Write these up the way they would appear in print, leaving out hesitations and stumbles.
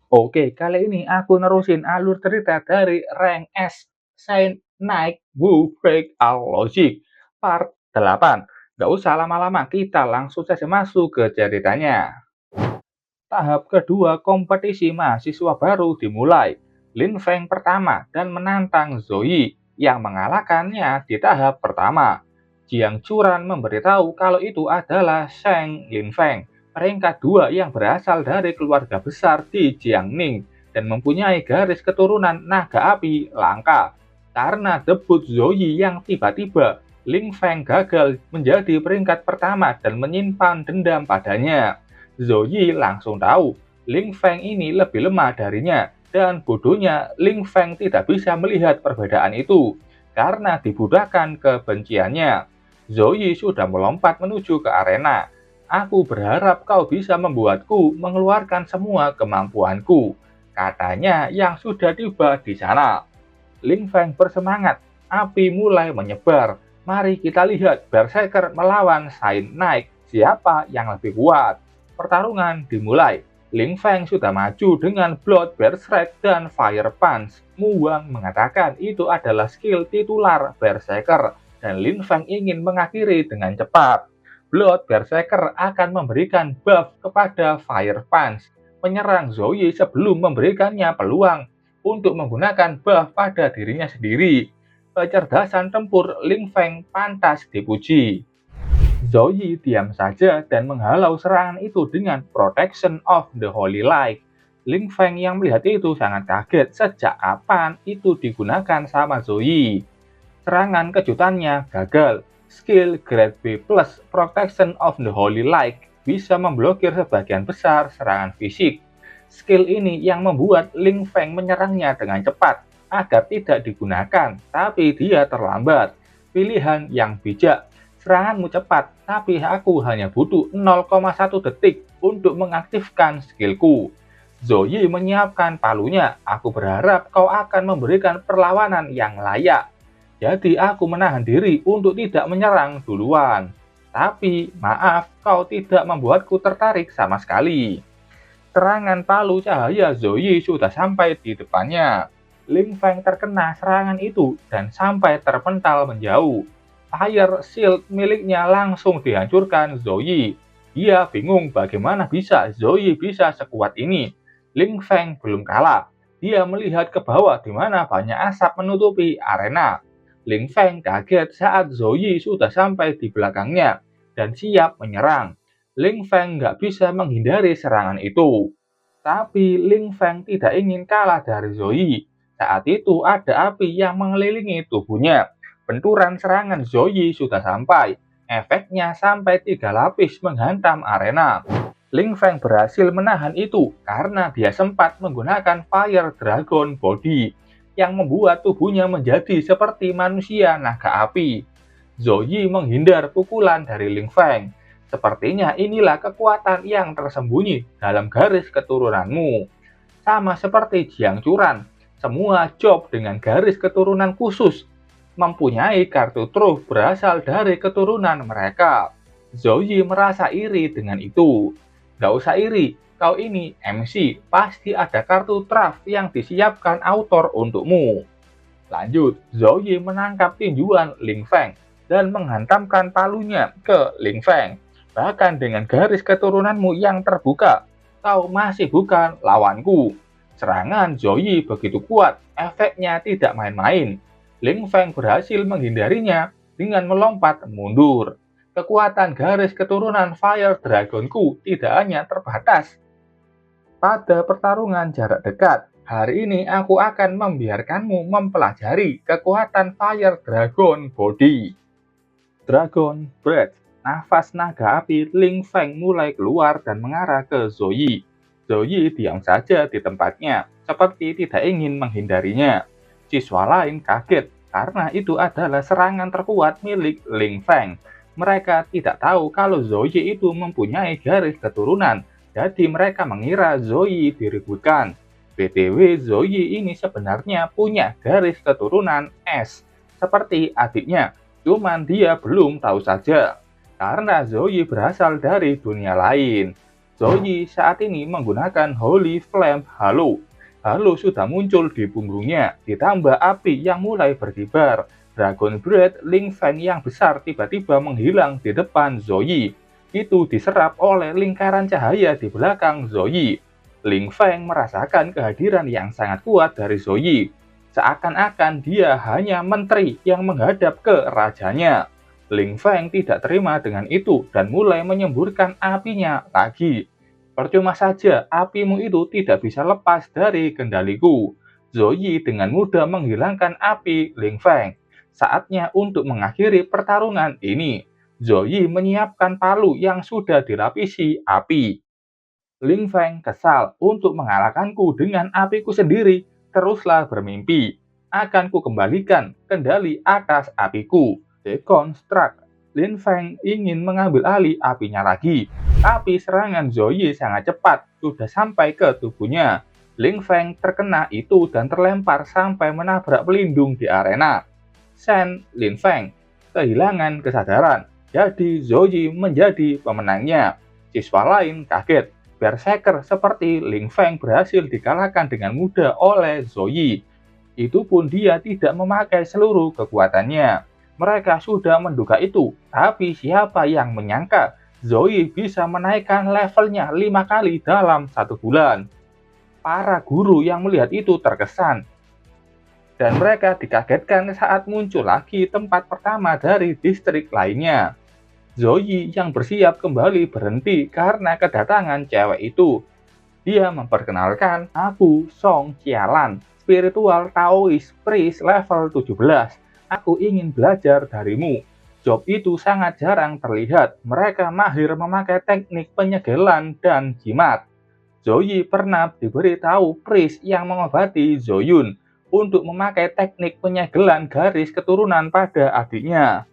Oke, kali ini aku nerusin alur cerita dari Rank S Saint Night Wu Break All Logic Part 8. Gak usah lama-lama, kita langsung saja masuk ke ceritanya. Tahap kedua kompetisi mahasiswa baru dimulai. Lin Feng pertama dan menantang Zoe yang mengalahkannya di tahap pertama. Jiang Churan memberitahu kalau itu adalah Sheng Lin Feng, peringkat dua yang berasal dari keluarga besar di Jiangning dan mempunyai garis keturunan naga api langka. Karena debut Zoe yang tiba-tiba, Lin Feng gagal menjadi peringkat pertama dan menyimpan dendam padanya. Zoe langsung tahu Ling Feng ini lebih lemah darinya dan bodohnya Ling Feng tidak bisa melihat perbedaan itu karena dibudahkan kebenciannya. Zoe sudah melompat menuju ke arena. Aku berharap kau bisa membuatku mengeluarkan semua kemampuanku, katanya yang sudah tiba di sana. Ling Feng bersemangat, api mulai menyebar. Mari kita lihat Berserker melawan Saint Knight, siapa yang lebih kuat. Pertarungan dimulai. Ling Feng sudah maju dengan Blood Berserk dan Fire Punch. Mu Wang mengatakan itu adalah skill titular Berserker, dan Lin Feng ingin mengakhiri dengan cepat. Blood Berserker akan memberikan buff kepada Fire Punch, menyerang Zoe sebelum memberikannya peluang untuk menggunakan buff pada dirinya sendiri. Kecerdasan tempur Ling Feng pantas dipuji. Zoe diam saja dan menghalau serangan itu dengan Protection of the Holy Light. Ling Feng yang melihat itu sangat kaget sejak kapan itu digunakan sama Zoe. Serangan kejutannya gagal. Skill Grade B plus Protection of the Holy Light bisa memblokir sebagian besar serangan fisik. Skill ini yang membuat Ling Feng menyerangnya dengan cepat agar tidak digunakan, tapi dia terlambat. Pilihan yang bijak. Seranganmu cepat, tapi aku hanya butuh 0,1 detik untuk mengaktifkan skillku. Zoe menyiapkan palunya. Aku berharap kau akan memberikan perlawanan yang layak. Jadi aku menahan diri untuk tidak menyerang duluan. Tapi maaf, kau tidak membuatku tertarik sama sekali. Serangan palu cahaya Zoe sudah sampai di depannya. Ling Feng terkena serangan itu dan sampai terpental menjauh. Fire Shield miliknya langsung dihancurkan Zoe. Dia bingung bagaimana bisa Zoe bisa sekuat ini. Ling Feng belum kalah. Dia melihat ke bawah di mana banyak asap menutupi arena. Ling Feng kaget saat Zoe sudah sampai di belakangnya dan siap menyerang. Ling Feng nggak bisa menghindari serangan itu. Tapi Ling Feng tidak ingin kalah dari Zoe. Saat itu ada api yang mengelilingi tubuhnya. Benturan serangan Zoe sudah sampai. Efeknya sampai 3 lapis menghantam arena. Ling Feng berhasil menahan itu karena dia sempat menggunakan Fire Dragon Body yang membuat tubuhnya menjadi seperti manusia naga api. Zoe menghindar pukulan dari Ling Feng. Sepertinya inilah kekuatan yang tersembunyi dalam garis keturunanmu. Sama seperti Jiang Churan, semua job dengan garis keturunan khusus mempunyai kartu truf berasal dari keturunan mereka. Zoe merasa iri dengan itu. Gak usah iri, kau ini MC, pasti ada kartu truf yang disiapkan autor untukmu. Lanjut, Zoe menangkap tinjuan Ling Feng dan menghantamkan palunya ke Ling Feng. Bahkan dengan garis keturunanmu yang terbuka, kau masih bukan lawanku. Serangan Zoe begitu kuat, efeknya tidak main-main. Ling Feng berhasil menghindarinya dengan melompat mundur. Kekuatan garis keturunan Fire Dragonku tidak hanya terbatas pada pertarungan jarak dekat. Hari ini aku akan membiarkanmu mempelajari kekuatan Fire Dragon Body. Dragon Breath. Nafas naga api Ling Feng mulai keluar dan mengarah ke Zoe. Zoe diam saja di tempatnya, seperti tidak ingin menghindarinya. Siswa lain kaget karena itu adalah serangan terkuat milik Ling Feng. Mereka tidak tahu kalau Zoe itu mempunyai garis keturunan, jadi mereka mengira Zoe diributkan. BTW Zoe ini sebenarnya punya garis keturunan S, seperti adiknya, cuman dia belum tahu saja. Karena Zoe berasal dari dunia lain. Zoe saat ini menggunakan Holy Flame Halo. Halo sudah muncul di punggungnya, ditambah api yang mulai berkibar. Dragon Breath Ling Feng yang besar tiba-tiba menghilang di depan Zoe. Itu diserap oleh lingkaran cahaya di belakang Zoe. Ling Feng merasakan kehadiran yang sangat kuat dari Zoe. Seakan-akan dia hanya menteri yang menghadap ke rajanya. Ling Feng tidak terima dengan itu dan mulai menyemburkan apinya lagi. Percuma saja, apimu itu tidak bisa lepas dari kendaliku. Zoe dengan mudah menghilangkan api Ling Feng. Saatnya untuk mengakhiri pertarungan ini. Zoe menyiapkan palu yang sudah dilapisi api. Ling Feng kesal untuk mengalahkanku dengan apiku sendiri. Teruslah bermimpi. Akan kukembalikan kendali atas apiku. Deconstruct. Lin Feng ingin mengambil alih apinya lagi. Tapi serangan Zoe sangat cepat. Sudah sampai ke tubuhnya. Ling Feng terkena itu dan terlempar sampai menabrak pelindung di arena. Shen Lin Feng kehilangan kesadaran. Jadi Zoe menjadi pemenangnya. Siswa lain kaget. Berserker seperti Ling Feng berhasil dikalahkan dengan mudah oleh Zoe. Itu pun dia tidak memakai seluruh kekuatannya. Mereka sudah menduga itu, tapi siapa yang menyangka Zoe bisa menaikkan levelnya 5 kali dalam 1 bulan. Para guru yang melihat itu terkesan, dan mereka dikagetkan saat muncul lagi tempat pertama dari distrik lainnya. Zoe yang bersiap kembali berhenti karena kedatangan cewek itu. Dia memperkenalkan, aku Song Qialan, spiritual Taoist priest level 17. Aku ingin belajar darimu. Job itu sangat jarang terlihat. Mereka mahir memakai teknik penyegelan dan jimat. Zoe pernah diberitahu priest yang mengobati Zoyun untuk memakai teknik penyegelan garis keturunan pada adiknya.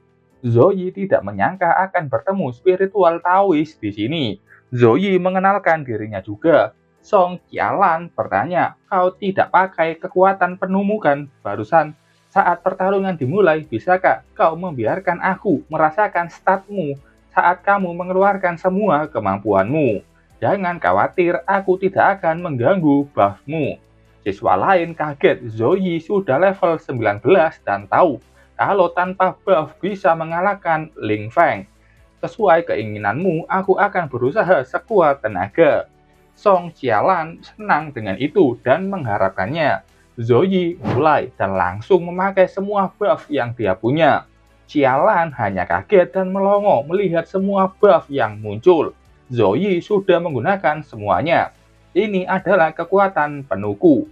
Zoe tidak menyangka akan bertemu spiritual Taoist di sini. Zoe mengenalkan dirinya juga. Song Qialan bertanya, kau tidak pakai kekuatan penumukan barusan? Saat pertarungan dimulai, bisakah kau membiarkan aku merasakan statmu saat kamu mengeluarkan semua kemampuanmu? Jangan khawatir, aku tidak akan mengganggu buffmu. Siswa lain kaget, Zoe sudah level 19 dan tahu kalau tanpa buff bisa mengalahkan Ling Feng. Sesuai keinginanmu, aku akan berusaha sekuat tenaga. Song Qialan senang dengan itu dan mengharapkannya. Zoe mulai dan langsung memakai semua buff yang dia punya. Qialan hanya kaget dan melongo melihat semua buff yang muncul. Zoe sudah menggunakan semuanya. Ini adalah kekuatan penuhku.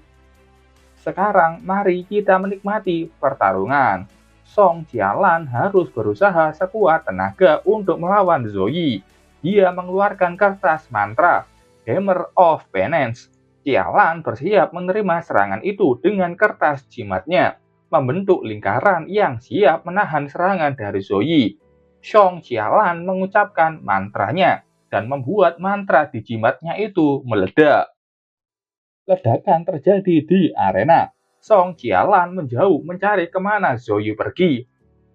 Sekarang mari kita menikmati pertarungan. Song Qialan harus berusaha sekuat tenaga untuk melawan Zoe. Dia mengeluarkan kertas mantra, Hammer of Penance. Qialan bersiap menerima serangan itu dengan kertas jimatnya, membentuk lingkaran yang siap menahan serangan dari Zoe. Song Qialan mengucapkan mantranya dan membuat mantra di jimatnya itu meledak. Ledakan terjadi di arena. Song Qialan menjauh mencari kemana Zoe pergi.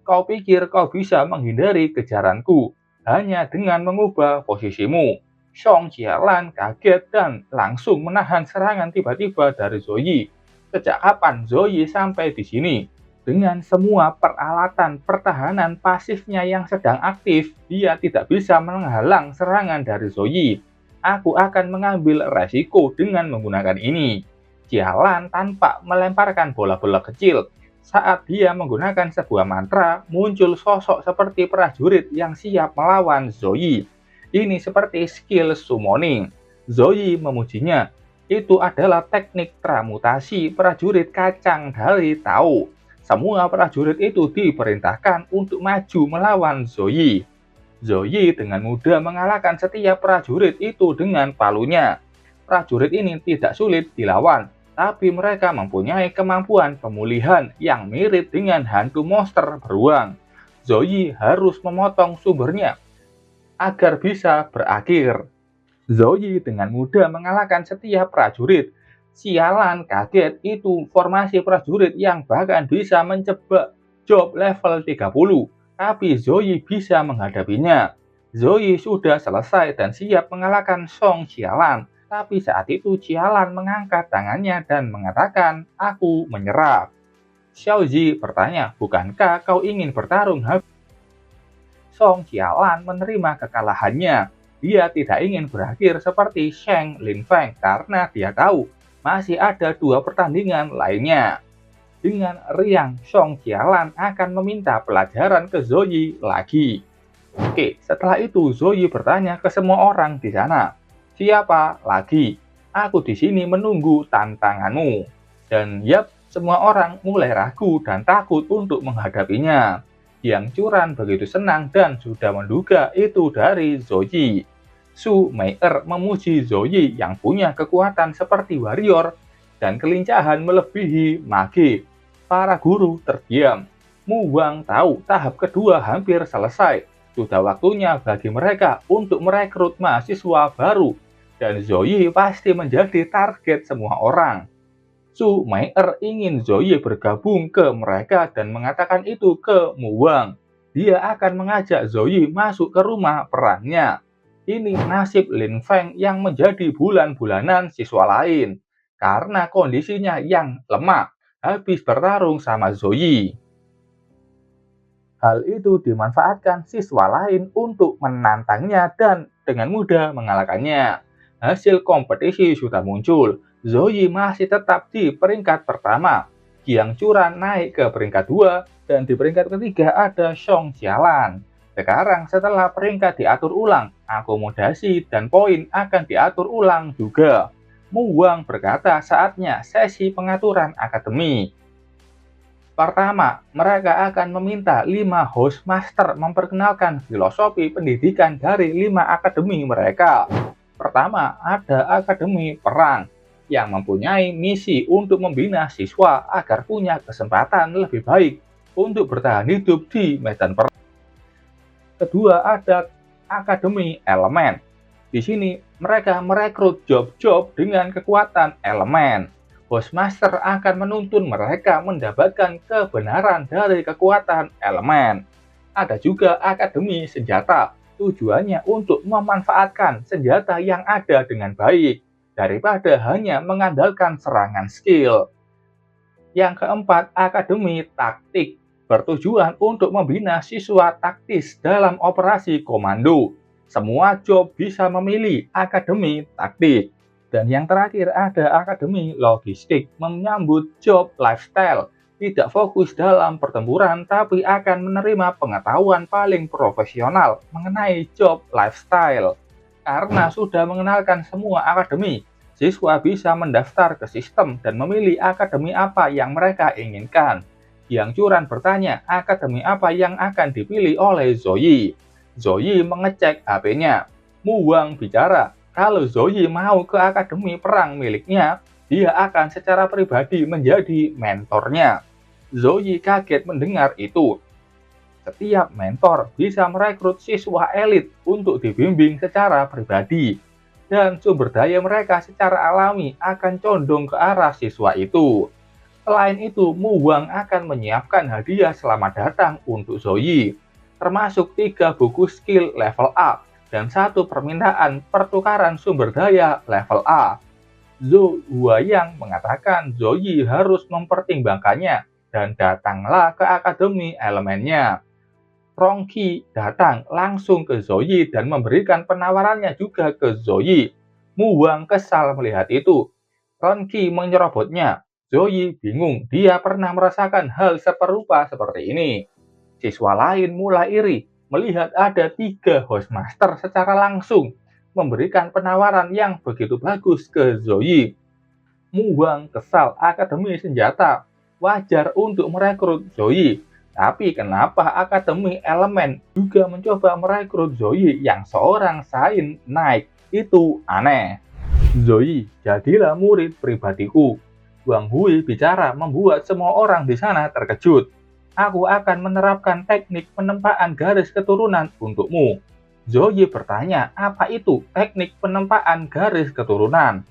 Kau pikir kau bisa menghindari kejaranku hanya dengan mengubah posisimu. Song Qialan kaget dan langsung menahan serangan tiba-tiba dari Zoe. Sejak kapan Zoe sampai di sini? Dengan semua peralatan pertahanan pasifnya yang sedang aktif, dia tidak bisa menghalang serangan dari Zoe. Aku akan mengambil resiko dengan menggunakan ini. Qialan tanpa melemparkan bola-bola kecil. Saat dia menggunakan sebuah mantra, muncul sosok seperti prajurit yang siap melawan Zoe. Ini seperti skill summoning. Zoe memujinya. Itu adalah teknik transmutasi prajurit kacang dari Tao. Semua prajurit itu diperintahkan untuk maju melawan Zoe. Zoe dengan mudah mengalahkan setiap prajurit itu dengan palunya. Prajurit ini tidak sulit dilawan, tapi mereka mempunyai kemampuan pemulihan yang mirip dengan hantu monster beruang. Zoe harus memotong sumbernya agar bisa berakhir. Zoe dengan mudah mengalahkan setiap prajurit. Sialan kaget, itu formasi prajurit yang bahkan bisa menjebak Job level 30. Tapi Zoe bisa menghadapinya. Zoe sudah selesai dan siap mengalahkan Song Qialan. Tapi saat itu Qialan mengangkat tangannya dan mengatakan, "Aku menyerah." Xiaozi bertanya, "Bukankah kau ingin bertarung?" Song Qialan menerima kekalahannya. Dia tidak ingin berakhir seperti Sheng Linfeng karena dia tahu masih ada dua pertandingan lainnya. Dengan riang, Song Qialan akan meminta pelajaran ke Zoe lagi. Oke, setelah itu Zoe bertanya ke semua orang di sana, "Siapa lagi? Aku di sini menunggu tantanganmu." Dan yap, semua orang mulai ragu dan takut untuk menghadapinya. Yang Curan begitu senang dan sudah menduga itu dari Zoe. Su Meier memuji Zoe yang punya kekuatan seperti warrior dan kelincahan melebihi mage. Para guru terdiam. Mu Wang tahu tahap kedua hampir selesai. Sudah waktunya bagi mereka untuk merekrut mahasiswa baru. Dan Zoe pasti menjadi target semua orang. Su Meier ingin Zoe bergabung ke mereka dan mengatakan itu ke Mu Wang. Dia akan mengajak Zoe masuk ke rumah perannya. Ini nasib Lin Feng yang menjadi bulan-bulanan siswa lain. Karena kondisinya yang lemah, habis bertarung sama Zoe. Hal itu dimanfaatkan siswa lain untuk menantangnya dan dengan mudah mengalahkannya. Hasil kompetisi sudah muncul. Zoe masih tetap di peringkat pertama. Qiang Curan naik ke peringkat 2 dan di peringkat ketiga ada Song Qialan. Sekarang setelah peringkat diatur ulang, akomodasi dan poin akan diatur ulang juga. Mu Wang berkata saatnya sesi pengaturan akademi. Pertama, mereka akan meminta 5 host master memperkenalkan filosofi pendidikan dari 5 akademi mereka. Pertama, ada Akademi Perang yang mempunyai misi untuk membina siswa agar punya kesempatan lebih baik untuk bertahan hidup di medan perang. Kedua, ada Akademi Elemen. Di sini, mereka merekrut job-job dengan kekuatan elemen. Hostmaster akan menuntun mereka mendapatkan kebenaran dari kekuatan elemen. Ada juga Akademi Senjata, tujuannya untuk memanfaatkan senjata yang ada dengan baik, daripada hanya mengandalkan serangan skill. Yang keempat, Akademi Taktik, bertujuan untuk membina siswa taktis dalam operasi komando. Semua job bisa memilih Akademi Taktik. Dan yang terakhir ada Akademi Logistik, menyambut job lifestyle. Tidak fokus dalam pertempuran, tapi akan menerima pengetahuan paling profesional mengenai job lifestyle. Karena sudah mengenalkan semua akademi, siswa bisa mendaftar ke sistem dan memilih akademi apa yang mereka inginkan. Yang Curan bertanya, akademi apa yang akan dipilih oleh Zoe. Zoe mengecek HP-nya. Mu Wang bicara, kalau Zoe mau ke akademi perang miliknya, dia akan secara pribadi menjadi mentornya. Zoe kaget mendengar itu. Setiap mentor bisa merekrut siswa elit untuk dibimbing secara pribadi, dan sumber daya mereka secara alami akan condong ke arah siswa itu. Selain itu, Mu Wang akan menyiapkan hadiah selamat datang untuk Zoe, termasuk 3 buku skill level A dan 1 permintaan pertukaran sumber daya level A. Zhou Huayang mengatakan Zoe harus mempertimbangkannya dan datanglah ke akademi elemennya. Rongqi datang langsung ke Zoe dan memberikan penawarannya juga ke Zoe. Mu Wang kesal melihat itu. Rongqi menyerobotnya. Zoe bingung, dia pernah merasakan hal seperupa seperti ini. Siswa lain mulai iri melihat ada 3 hostmaster secara langsung memberikan penawaran yang begitu bagus ke Zoe. Mu Wang kesal, Akademi Senjata wajar untuk merekrut Zoe. Tapi kenapa Akademi Elemen juga mencoba merekrut Zoe yang seorang Saint Knight? Itu aneh. Zoe, jadilah murid pribadiku. Wang Hui bicara membuat semua orang di sana terkejut. Aku akan menerapkan teknik penempaan garis keturunan untukmu. Zoe bertanya, apa itu teknik penempaan garis keturunan?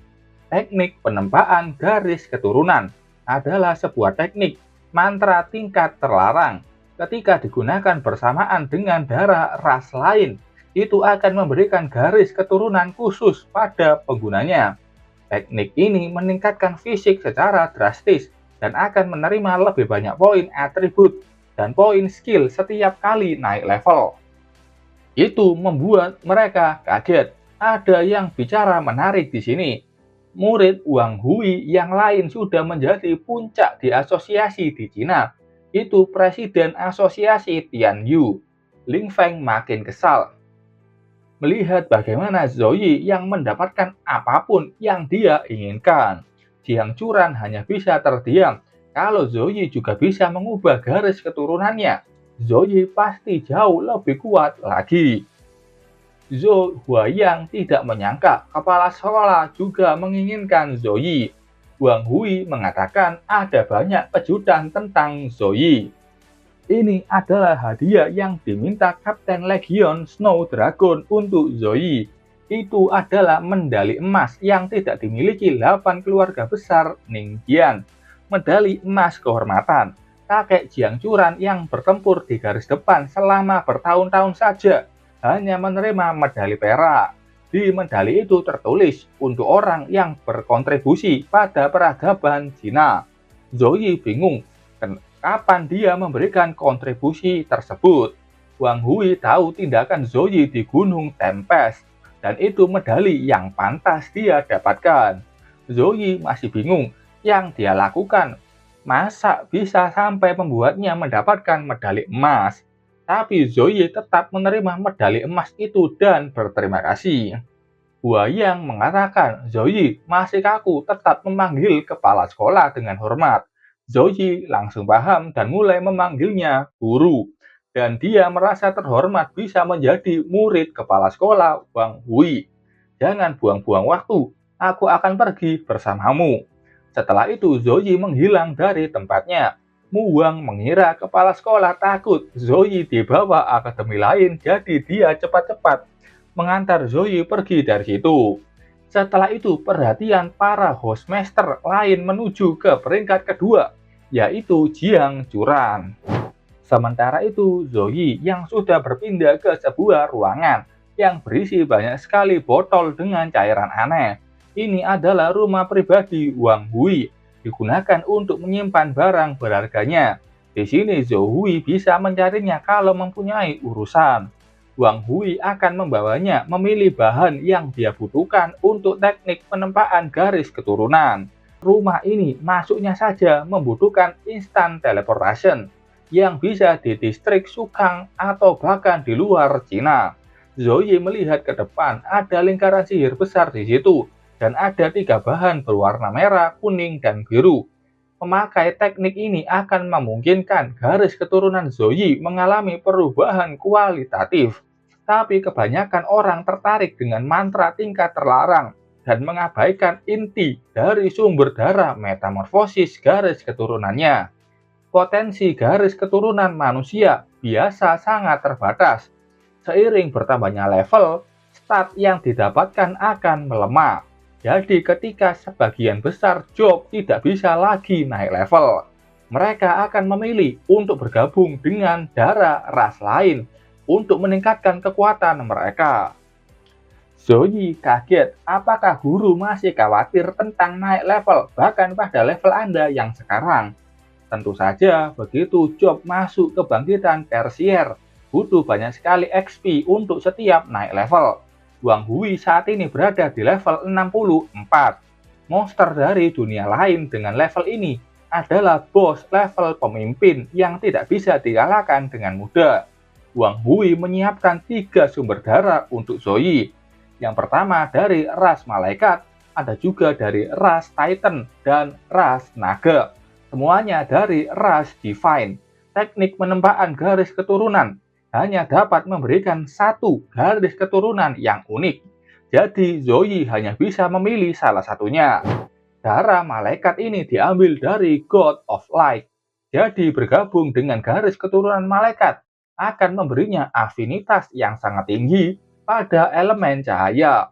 Teknik penempaan garis keturunan adalah sebuah teknik mantra tingkat terlarang ketika digunakan bersamaan dengan darah ras lain itu akan memberikan garis keturunan khusus pada penggunanya. Teknik ini meningkatkan fisik secara drastis dan akan menerima lebih banyak poin atribut dan poin skill setiap kali naik level. Itu membuat mereka kaget. Ada yang bicara menarik di sini. Murid Wang Hui yang lain sudah menjadi puncak di asosiasi di Cina. Itu Presiden Asosiasi Tian Yu. Ling Feng makin kesal melihat bagaimana Zoe yang mendapatkan apapun yang dia inginkan. Jiang Churan hanya bisa terdiam. Kalau Zoe juga bisa mengubah garis keturunannya, Zoe pasti jauh lebih kuat lagi. Zhou Huayang tidak menyangka kepala sekolah juga menginginkan Zoe. Wang Hui mengatakan ada banyak kejutan tentang Zoe. Ini adalah hadiah yang diminta Kapten Legion Snow Dragon untuk Zoe. Itu adalah medali emas yang tidak dimiliki 8 keluarga besar Ningqian. Medali emas kehormatan. Kakek Jiang Churan yang bertempur di garis depan selama bertahun-tahun saja hanya menerima medali perak. Di medali itu tertulis untuk orang yang berkontribusi pada peradaban Cina. Zoe bingung kapan dia memberikan kontribusi tersebut. Wang Hui tahu tindakan Zoe di Gunung Tempest, dan itu medali yang pantas dia dapatkan. Zoe masih bingung yang dia lakukan. Masa bisa sampai membuatnya mendapatkan medali emas? Tapi Zoe tetap menerima medali emas itu dan berterima kasih. Huayang mengatakan Zoe masih kaku tetap memanggil kepala sekolah dengan hormat. Zoe langsung paham dan mulai memanggilnya guru. Dan dia merasa terhormat bisa menjadi murid kepala sekolah Wang Hui. Jangan buang-buang waktu, aku akan pergi bersamamu. Setelah itu Zoe menghilang dari tempatnya. Mu Wang mengira kepala sekolah takut Zoe dibawa akademi lain, jadi dia cepat-cepat mengantar Zoe pergi dari situ. Setelah itu, perhatian para hostmaster lain menuju ke peringkat kedua, yaitu Jiang Churan. Sementara itu, Zoe yang sudah berpindah ke sebuah ruangan yang berisi banyak sekali botol dengan cairan aneh. Ini adalah rumah pribadi Wang Hui, digunakan untuk menyimpan barang berharganya. Di sini Zhou Hui bisa mencarinya kalau mempunyai urusan. Wang Hui akan membawanya memilih bahan yang dia butuhkan untuk teknik penempaan garis keturunan. Rumah ini masuknya saja membutuhkan instant teleportation yang bisa di distrik Sukang atau bahkan di luar Cina. Zoe melihat ke depan, ada lingkaran sihir besar di situ dan ada 3 bahan berwarna merah, kuning, dan biru. Memakai teknik ini akan memungkinkan garis keturunan Zoe mengalami perubahan kualitatif. Tapi kebanyakan orang tertarik dengan mantra tingkat terlarang dan mengabaikan inti dari sumber darah metamorfosis garis keturunannya. Potensi garis keturunan manusia biasa sangat terbatas. Seiring bertambahnya level, stat yang didapatkan akan melemah. Jadi ketika sebagian besar job tidak bisa lagi naik level, mereka akan memilih untuk bergabung dengan darah ras lain untuk meningkatkan kekuatan mereka. Zoe kaget, apakah guru masih khawatir tentang naik level bahkan pada level Anda yang sekarang? Tentu saja, begitu job masuk kebangkitan tersier, butuh banyak sekali XP untuk setiap naik level. Wang Hui saat ini berada di level 64. Monster dari dunia lain dengan level ini adalah bos level pemimpin yang tidak bisa dikalahkan dengan mudah. Wang Hui menyiapkan 3 sumber darah untuk Zoe. Yang pertama dari ras malaikat, ada juga dari ras Titan dan ras naga. Semuanya dari ras divine. Teknik penempaan garis keturunan hanya dapat memberikan 1 garis keturunan yang unik. Jadi Zoe hanya bisa memilih salah satunya. Darah malaikat ini diambil dari God of Light. Jadi bergabung dengan garis keturunan malaikat akan memberinya afinitas yang sangat tinggi pada elemen cahaya.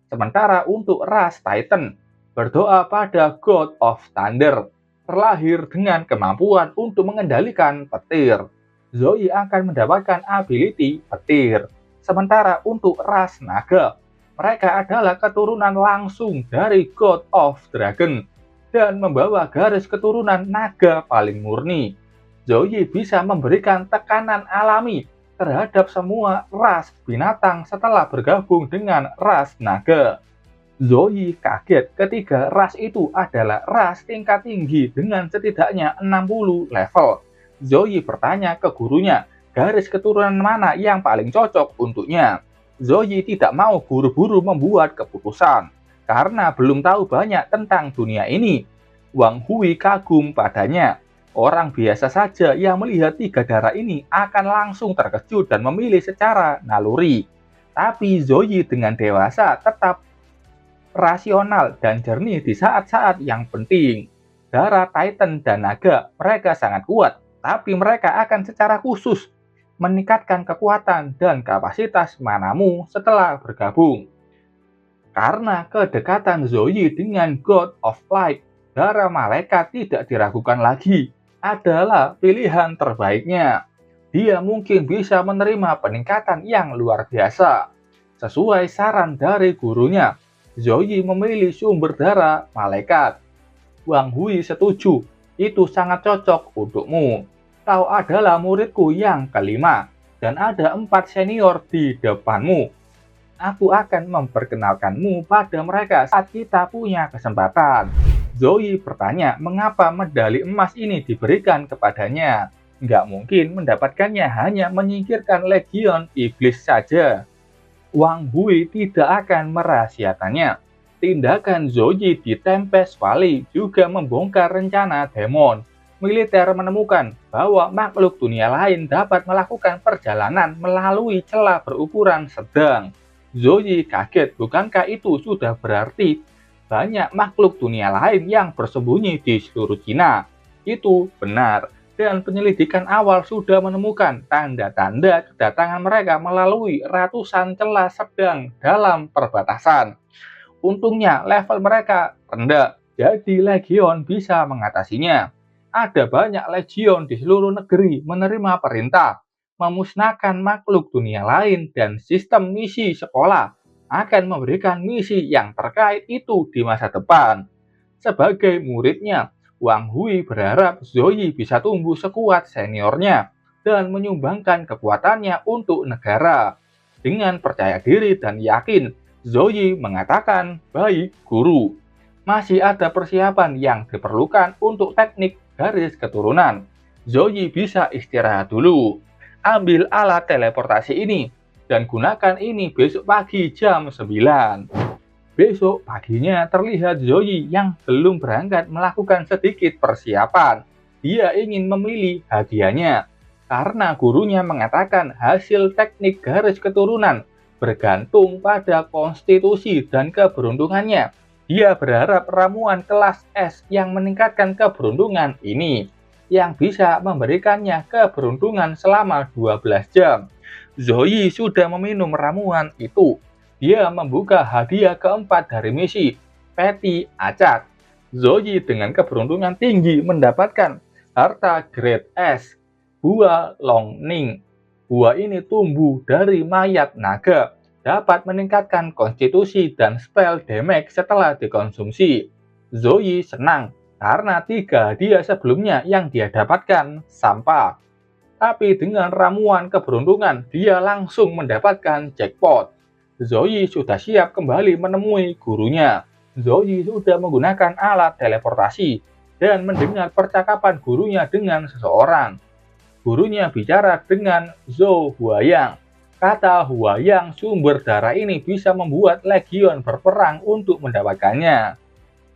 Sementara untuk ras Titan, berdoa pada God of Thunder, terlahir dengan kemampuan untuk mengendalikan petir. Zoe akan mendapatkan ability petir. Sementara untuk ras naga, mereka adalah keturunan langsung dari God of Dragon dan membawa garis keturunan naga paling murni. Zoe bisa memberikan tekanan alami terhadap semua ras binatang setelah bergabung dengan ras naga. Zoe kaget ketika ras itu adalah ras tingkat tinggi dengan setidaknya 60 level. Zoe bertanya ke gurunya, garis keturunan mana yang paling cocok untuknya. Zoe tidak mau buru-buru membuat keputusan, karena belum tahu banyak tentang dunia ini. Wang Hui kagum padanya. Orang biasa saja yang melihat tiga darah ini akan langsung terkejut dan memilih secara naluri. Tapi Zoe dengan dewasa tetap rasional dan jernih di saat-saat yang penting. Darah Titan dan Naga mereka sangat kuat, tapi mereka akan secara khusus meningkatkan kekuatan dan kapasitas manamu setelah bergabung. Karena kedekatan Zoe dengan God of Light, darah malaikat tidak diragukan lagi adalah pilihan terbaiknya. Dia mungkin bisa menerima peningkatan yang luar biasa. Sesuai saran dari gurunya, Zoe memilih sumber darah malaikat. Wang Hui setuju, itu sangat cocok untukmu. Kau adalah muridku yang kelima, dan ada 4 senior di depanmu. Aku akan memperkenalkanmu pada mereka saat kita punya kesempatan. Zoe bertanya mengapa medali emas ini diberikan kepadanya. Nggak mungkin mendapatkannya hanya menyingkirkan legion iblis saja. Wang Hui tidak akan merahasiakannya. Tindakan Zoe di Tempest Valley juga membongkar rencana demon. Militer menemukan bahwa makhluk dunia lain dapat melakukan perjalanan melalui celah berukuran sedang. Zoe kaget, bukankah itu sudah berarti banyak makhluk dunia lain yang bersembunyi di seluruh Cina? Itu benar, dan penyelidikan awal sudah menemukan tanda-tanda kedatangan mereka melalui ratusan celah sedang dalam perbatasan. Untungnya level mereka rendah, jadi legion bisa mengatasinya. Ada banyak legion di seluruh negeri menerima perintah memusnahkan makhluk dunia lain, dan sistem misi sekolah akan memberikan misi yang terkait itu di masa depan. Sebagai muridnya, Wang Hui berharap Zoe bisa tumbuh sekuat seniornya dan menyumbangkan kekuatannya untuk negara. Dengan percaya diri dan yakin, Zoe mengatakan, "Baik, guru. Masih ada persiapan yang diperlukan untuk teknik garis keturunan. Zoe bisa istirahat dulu. Ambil alat teleportasi ini dan gunakan ini besok pagi jam 9. Besok paginya terlihat Zoe yang belum berangkat melakukan sedikit persiapan. Dia ingin memilih hadiahnya karena gurunya mengatakan hasil teknik garis keturunan bergantung pada konstitusi dan keberuntungannya. Dia berharap ramuan kelas S yang meningkatkan keberuntungan ini yang bisa memberikannya keberuntungan selama 12 jam. Zoe sudah meminum ramuan itu. Dia membuka hadiah keempat dari misi, peti acak. Zoe dengan keberuntungan tinggi mendapatkan harta grade S, buah Longning. Buah ini tumbuh dari mayat naga, dapat meningkatkan konstitusi dan spell damage setelah dikonsumsi. Zoe senang karena 3 hadiah sebelumnya yang dia dapatkan sampah. Tapi dengan ramuan keberuntungan, dia langsung mendapatkan jackpot. Zoe sudah siap kembali menemui gurunya. Zoe sudah menggunakan alat teleportasi dan mendengar percakapan gurunya dengan seseorang. Gurunya bicara dengan Zhou Huayang. Kata Huayang, sumber darah ini bisa membuat legion berperang untuk mendapatkannya.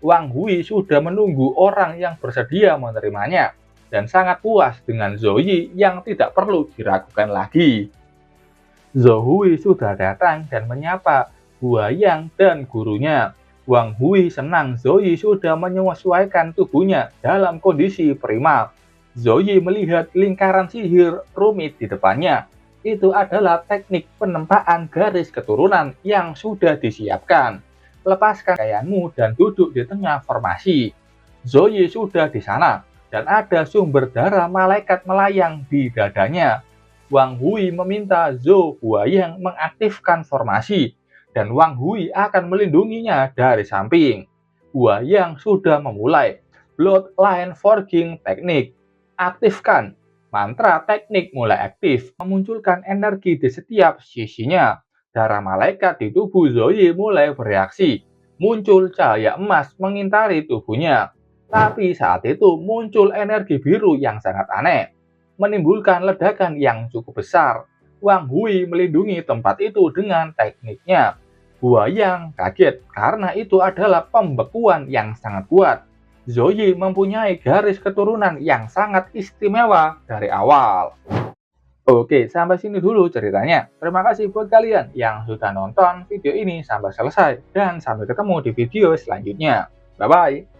Wang Hui sudah menunggu orang yang bersedia menerimanya dan sangat puas dengan Zoe yang tidak perlu diragukan lagi. Zhou Hui sudah datang dan menyapa Huayang dan gurunya. Wang Hui senang Zoe sudah menyesuaikan tubuhnya dalam kondisi prima. Zoe melihat lingkaran sihir rumit di depannya. Itu adalah teknik penempaan garis keturunan yang sudah disiapkan. Lepaskan pakaianmu dan duduk di tengah formasi. Zoe sudah di sana dan ada sumber darah malaikat melayang di dadanya. Wang Hui meminta Zhou Huayang mengaktifkan formasi, dan Wang Hui akan melindunginya dari samping. Huayang sudah memulai Bloodline Forging Teknik. Aktifkan. Mantra teknik mulai aktif, memunculkan energi di setiap sisinya. Darah malaikat di tubuh Zoe mulai bereaksi. Muncul cahaya emas mengintari tubuhnya. Tapi saat itu muncul energi biru yang sangat aneh, menimbulkan ledakan yang cukup besar. Wang Hui melindungi tempat itu dengan tekniknya. Huayang kaget karena itu adalah pembekuan yang sangat kuat. Zoe mempunyai garis keturunan yang sangat istimewa dari awal. Oke, sampai sini dulu ceritanya. Terima kasih buat kalian yang sudah nonton video ini sampai selesai. Dan sampai ketemu di video selanjutnya. Bye-bye.